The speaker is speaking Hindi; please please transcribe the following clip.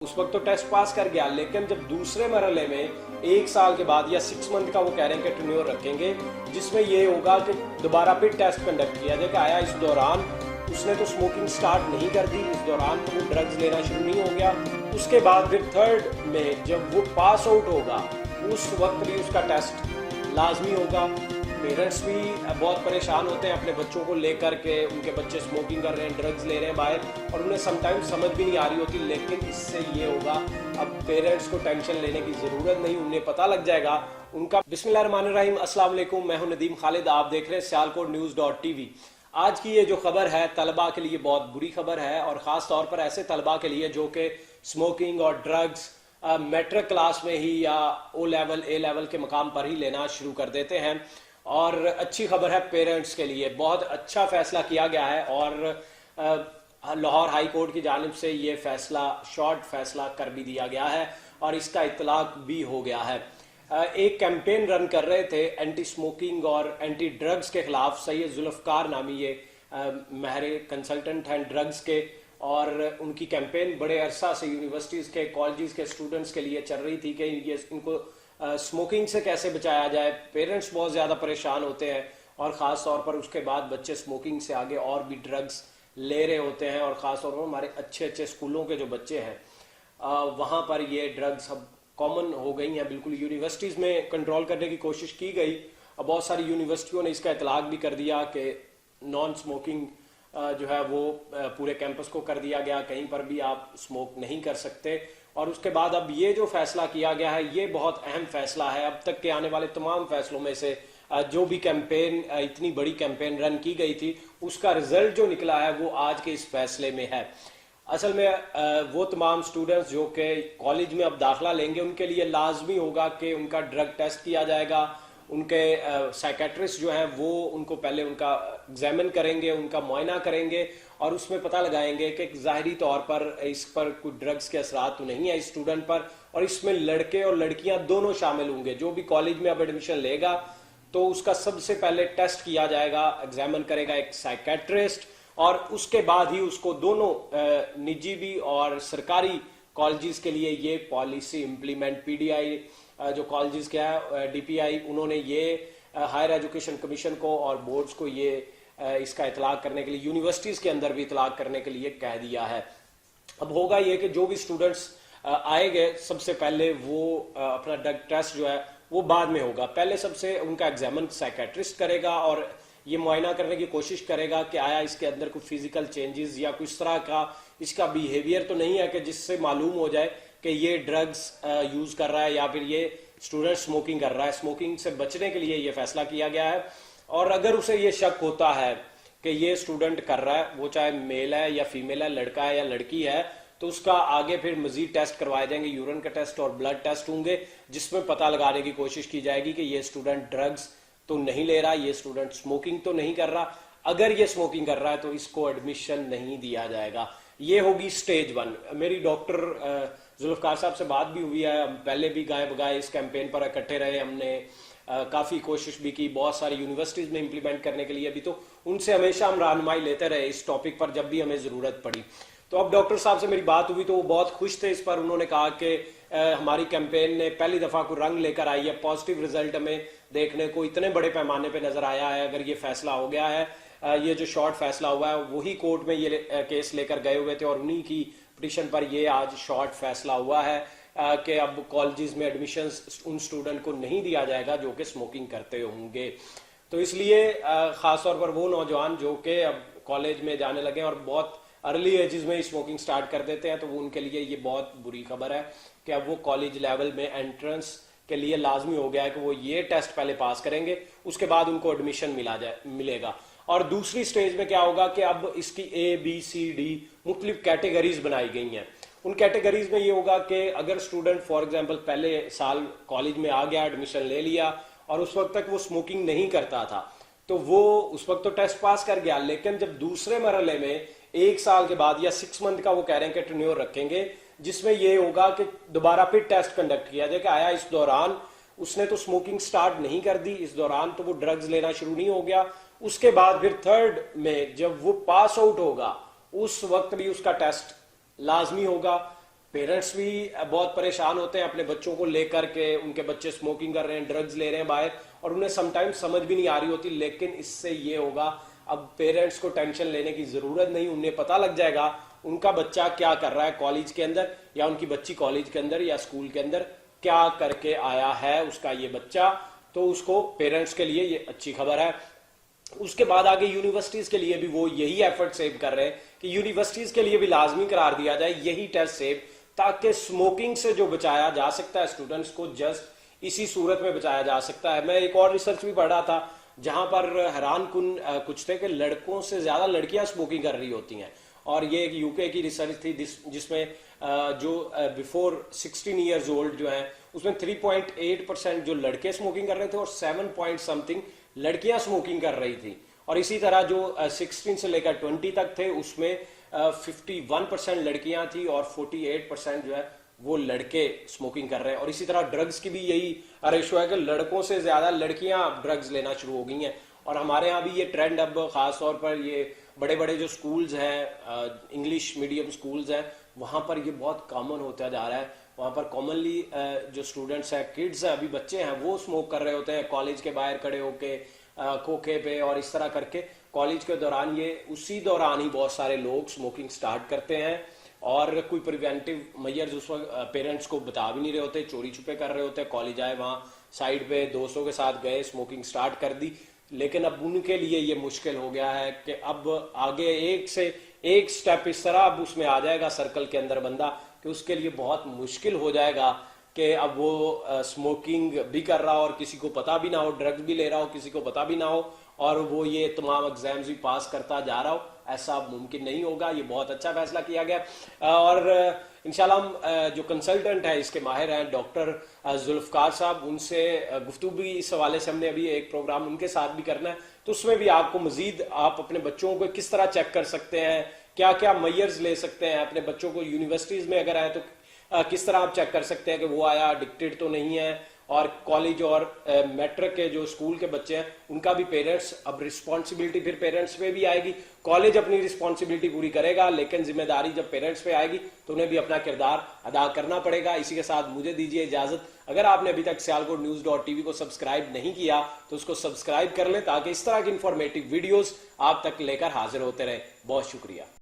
उस वक्त तो टेस्ट पास कर गया, लेकिन जब दूसरे मरहले में 1 साल के बाद या 6 मंथ का वो कह रहे हैं कि टेन्योर रखेंगे, जिसमें ये होगा कि दोबारा फिर टेस्ट कंडक्ट किया जाएगा। आया इस दौरान उसने तो स्मोकिंग स्टार्ट नहीं कर दी, इस दौरान तो वो ड्रग्स लेना शुरू नहीं हो गया। उसके बाद फिर थर्ड में जब वो पास आउट होगा, उस वक्त भी उसका टेस्ट लाजमी होगा। पेरेंट्स भी बहुत परेशान होते हैं अपने बच्चों को लेकर के, उनके बच्चे स्मोकिंग कर रहे हैं, ड्रग्स ले रहे हैं बाहर, और उन्हें समटाइम्स समझ भी नहीं आ रही होती। लेकिन इससे ये होगा, अब पेरेंट्स को टेंशन लेने की ज़रूरत नहीं, उन्हें पता लग जाएगा उनका। बिस्मिल्लाहिर्रहमानिर्रहीम, अस्सलाम वालेकुम, मैं हूं नदीम खालिद, आप देख रहे हैं सियालकोट न्यूज़.tv। आज की ये जो खबर है तलबा के लिए बहुत बुरी खबर है, और ख़ास तौर पर ऐसे तलबा के लिए जो कि स्मोकिंग और ड्रग्स मैट्रिक क्लास में ही या ओ लेवल ए लेवल के मकाम पर ही लेना शुरू कर देते हैं। और अच्छी खबर है पेरेंट्स के लिए, बहुत अच्छा फैसला किया गया है, और लाहौर हाई कोर्ट की जानिब से ये फैसला शॉर्ट फैसला कर भी दिया गया है और इसका इतलाक भी हो गया है। एक कैंपेन रन कर रहे थे एंटी स्मोकिंग और एंटी ड्रग्स के खिलाफ। सैयद जुल्फकार नामी ये महरे कंसल्टेंट हैं ड्रग्स के, और उनकी कैंपेन बड़े अरसा से यूनिवर्सिटीज़ के कॉलेजेस के स्टूडेंट्स के लिए चल रही थी कि ये इनको स्मोकिंग से कैसे बचाया जाए। पेरेंट्स बहुत ज़्यादा परेशान होते हैं, और ख़ास तौर पर उसके बाद बच्चे स्मोकिंग से आगे और भी ड्रग्स ले रहे होते हैं, और ख़ास तौर पर हमारे अच्छे अच्छे स्कूलों के जो बच्चे हैं वहाँ पर ये ड्रग्स अब कॉमन हो गई हैं। बिल्कुल यूनिवर्सिटीज़ में कंट्रोल करने की कोशिश की गई, अब बहुत सारी यूनिवर्सिटियों ने इसका इतलाक भी कर दिया कि नॉन स्मोकिंग जो है वो पूरे कैंपस को कर दिया गया, कहीं पर भी आप स्मोक नहीं कर सकते। और उसके बाद अब ये जो फैसला किया गया है ये बहुत अहम फैसला है। अब तक के आने वाले तमाम फैसलों में से जो भी कैंपेन, इतनी बड़ी कैंपेन रन की गई थी, उसका रिजल्ट जो निकला है वो आज के इस फैसले में है। असल में वो तमाम स्टूडेंट्स जो कि कॉलेज में अब दाखिला लेंगे, उनके लिए लाजमी होगा कि उनका ड्रग टेस्ट किया जाएगा। उनके साइकेट्रिस्ट जो हैं वो उनको पहले उनका एग्जामिन करेंगे, उनका मुआयना करेंगे, और उसमें पता लगाएंगे कि ज़ाहिरी तौर पर इस पर कोई ड्रग्स के असरात तो नहीं है इस स्टूडेंट पर। और इसमें लड़के और लड़कियां दोनों शामिल होंगे। जो भी कॉलेज में अब एडमिशन लेगा तो उसका सबसे पहले टेस्ट किया जाएगा, एग्जामिन करेगा एक साइकेट्रिस्ट, और उसके बाद ही उसको दोनों निजी भी और सरकारी कॉलेजेस के लिए ये पॉलिसी इम्प्लीमेंट, पीडीआई जो कॉलेजेस के है, डीपीआई, उन्होंने ये हायर एजुकेशन कमीशन को और बोर्ड्स को ये इसका इतलाक करने के लिए, यूनिवर्सिटीज़ के अंदर भी इतलाक करने के लिए कह दिया है। अब होगा ये कि जो भी स्टूडेंट्स आएंगे सबसे पहले वो अपना ड्रग टेस्ट जो है वो बाद में होगा। पहले सबसे उनका एग्जामिन साइकेट्रिस्ट करेगा और ये मुआयना करने की कोशिश करेगा कि आया इसके अंदर कोई फिजिकल चेंजेस या कुछ तरह का इसका बिहेवियर तो नहीं है कि जिससे मालूम हो जाए कि ये ड्रग्स यूज़ कर रहा है या फिर ये स्टूडेंट स्मोकिंग कर रहा है। स्मोकिंग से बचने के लिए ये फैसला किया गया है। और अगर उसे ये शक होता है कि ये स्टूडेंट कर रहा है, वो चाहे मेल है या फीमेल है, लड़का है या लड़की है, तो उसका आगे फिर मजीद टेस्ट करवाए जाएंगे, यूरिन का टेस्ट और ब्लड टेस्ट होंगे, जिसमें पता लगाने की कोशिश की जाएगी कि ये स्टूडेंट ड्रग्स तो नहीं ले रहा, ये स्टूडेंट स्मोकिंग तो नहीं कर रहा। अगर ये स्मोकिंग कर रहा है तो इसको एडमिशन नहीं दिया जाएगा। ये होगी स्टेज 1। मेरी डॉक्टर जुल्फकार साहब से बात भी हुई है, हम पहले भी गाए बगाए इस कैंपेन पर इकट्ठे रहे, हमने काफ़ी कोशिश भी की बहुत सारी यूनिवर्सिटीज़ में इम्प्लीमेंट करने के लिए भी, तो उनसे हमेशा हम रहनुमाई लेते रहे इस टॉपिक पर जब भी हमें ज़रूरत पड़ी। तो अब डॉक्टर साहब से मेरी बात हुई तो वो बहुत खुश थे इस पर। उन्होंने कहा कि हमारी कैंपेन ने पहली दफ़ा को रंग लेकर आई है, पॉजिटिव रिजल्ट हमें देखने को इतने बड़े पैमाने पर नज़र आया है। अगर ये फैसला हो गया है, ये जो शॉर्ट फैसला हुआ है, वही कोर्ट में ये केस लेकर गए हुए थे और उन्हीं की पिटीशन पर ये आज शॉर्ट फैसला हुआ है कि अब कॉलेजेस में एडमिशन्स उन स्टूडेंट को नहीं दिया जाएगा जो कि स्मोकिंग करते होंगे। तो इसलिए ख़ास तौर पर वो नौजवान जो कि अब कॉलेज में जाने लगे और बहुत अर्ली एजेस में स्मोकिंग स्टार्ट कर देते हैं, तो वो उनके लिए ये बहुत बुरी खबर है कि अब वो कॉलेज लेवल में एंट्रेंस के लिए लाजमी हो गया है कि वो ये टेस्ट पहले पास करेंगे, उसके बाद उनको एडमिशन मिलेगा। और दूसरी स्टेज में क्या होगा कि अब इसकी ABCD मुख्तलिफ कैटेगरीज बनाई गई हैं। उन कैटेगरीज में ये होगा कि अगर स्टूडेंट फॉर एग्जांपल पहले साल कॉलेज में आ गया, एडमिशन ले लिया और उस वक्त तक वो स्मोकिंग नहीं करता था, तो वो उस वक्त तो टेस्ट पास कर गया, लेकिन जब दूसरे मरहले में 1 साल के बाद या 6 मंथ का वो कह रहे हैं कि टेन्योर रखेंगे, जिसमें ये होगा कि दोबारा फिर टेस्ट कंडक्ट किया जाएगा। आया इस दौरान उसने तो स्मोकिंग स्टार्ट नहीं कर दी, इस दौरान तो वो ड्रग्स लेना शुरू नहीं हो गया। उसके बाद फिर थर्ड में जब वो पास आउट होगा, उस वक्त भी उसका टेस्ट लाजमी होगा। पेरेंट्स भी बहुत परेशान होते हैं अपने बच्चों को लेकर के, उनके बच्चे स्मोकिंग कर रहे हैं, ड्रग्स ले रहे हैं बाहर, और उन्हें समटाइम्स समझ भी नहीं आ रही होती। लेकिन इससे ये होगा, अब पेरेंट्स को टेंशन लेने की जरूरत नहीं, उन्हें पता लग जाएगा उनका बच्चा क्या कर रहा है कॉलेज के अंदर, या उनकी बच्ची कॉलेज के अंदर या स्कूल के अंदर क्या करके आया है उसका ये बच्चा। तो उसको पेरेंट्स के लिए ये अच्छी खबर है। उसके बाद आगे यूनिवर्सिटीज के लिए भी वो यही एफर्ट सेव कर रहे हैं कि यूनिवर्सिटीज के लिए भी लाजमी करार दिया जाए यही टेस्ट सेव, ताकि स्मोकिंग से जो बचाया जा सकता है स्टूडेंट्स को, जस्ट इसी सूरत में बचाया जा सकता है। मैं एक और रिसर्च भी पढ़ रहा था जहां पर हैरान कुन कुछ थे कि लड़कों से ज्यादा लड़कियां स्मोकिंग कर रही होती हैं। और ये एक यूके की रिसर्च थी जिसमें जो बिफोर 16 ईयर्स ओल्ड जो है उसमें 3.8% जो लड़के स्मोकिंग कर रहे थे और 7 पॉइंट समथिंग लड़कियां स्मोकिंग कर रही थी। और इसी तरह जो 16 से लेकर 20 तक थे उसमें 51% लड़कियां थी और 48% जो है वो लड़के स्मोकिंग कर रहे हैं। और इसी तरह ड्रग्स की भी यही रेशो है कि लड़कों से ज्यादा लड़कियां ड्रग्स लेना शुरू हो गई हैं। और हमारे यहाँ भी ये ट्रेंड अब खास तौर पर ये बड़े बड़े जो स्कूल्स हैं, इंग्लिश मीडियम स्कूल्स हैं, वहां पर ये बहुत कॉमन होता जा रहा है। वहां पर कॉमनली जो स्टूडेंट्स हैं, किड्स हैं, अभी बच्चे हैं, वो स्मोक कर रहे होते हैं कॉलेज के बाहर खड़े होके खोखे पे, और इस तरह करके कॉलेज के दौरान ये उसी दौरान ही बहुत सारे लोग स्मोकिंग स्टार्ट करते हैं। और कोई प्रिवेंटिव मेजर्स उस वक्त पेरेंट्स को बता भी नहीं रहे होते, चोरी छुपे कर रहे होते, कॉलेज आए वहां साइड पे दोस्तों के साथ गए, स्मोकिंग स्टार्ट कर दी। लेकिन अब उनके लिए ये मुश्किल हो गया है कि अब आगे एक से एक स्टेप इस तरह अब उसमें आ जाएगा सर्कल के अंदर बंदा कि उसके लिए बहुत मुश्किल हो जाएगा कि अब वो स्मोकिंग भी कर रहा हो और किसी को पता भी ना हो, ड्रग्स भी ले रहा हो किसी को पता भी ना हो, और वो ये तमाम एग्जाम्स भी पास करता जा रहा हो। ऐसा मुमकिन नहीं होगा। ये बहुत अच्छा फैसला किया गया। और इंशाल्लाह हम जो कंसल्टेंट है इसके माहिर हैं डॉक्टर जुल्फकार साहब, उनसे गुफ्तगू भी इस हवाले से हमने अभी एक प्रोग्राम उनके साथ भी करना है, तो उसमें भी आपको मजीद आप अपने बच्चों को किस तरह चेक कर सकते हैं, क्या क्या मेजर्स ले सकते हैं अपने बच्चों को यूनिवर्सिटीज में अगर आए तो किस तरह आप चेक कर सकते हैं कि वो आया एडिक्टेड तो नहीं है। और कॉलेज और मैट्रिक के जो स्कूल के बच्चे हैं उनका भी पेरेंट्स, अब रिस्पॉन्सिबिलिटी फिर पेरेंट्स पे भी आएगी। कॉलेज अपनी रिस्पॉन्सिबिलिटी पूरी करेगा, लेकिन जिम्मेदारी जब पेरेंट्स पे आएगी तो उन्हें भी अपना किरदार अदा करना पड़ेगा। इसी के साथ मुझे दीजिए इजाजत। अगर आपने अभी तक सियालकोट न्यूज़.tv को सब्सक्राइब नहीं किया तो उसको सब्सक्राइब कर लें ताकि इस तरह की इंफॉर्मेटिव वीडियोस आप तक लेकर हाजिर होते रहे। बहुत शुक्रिया।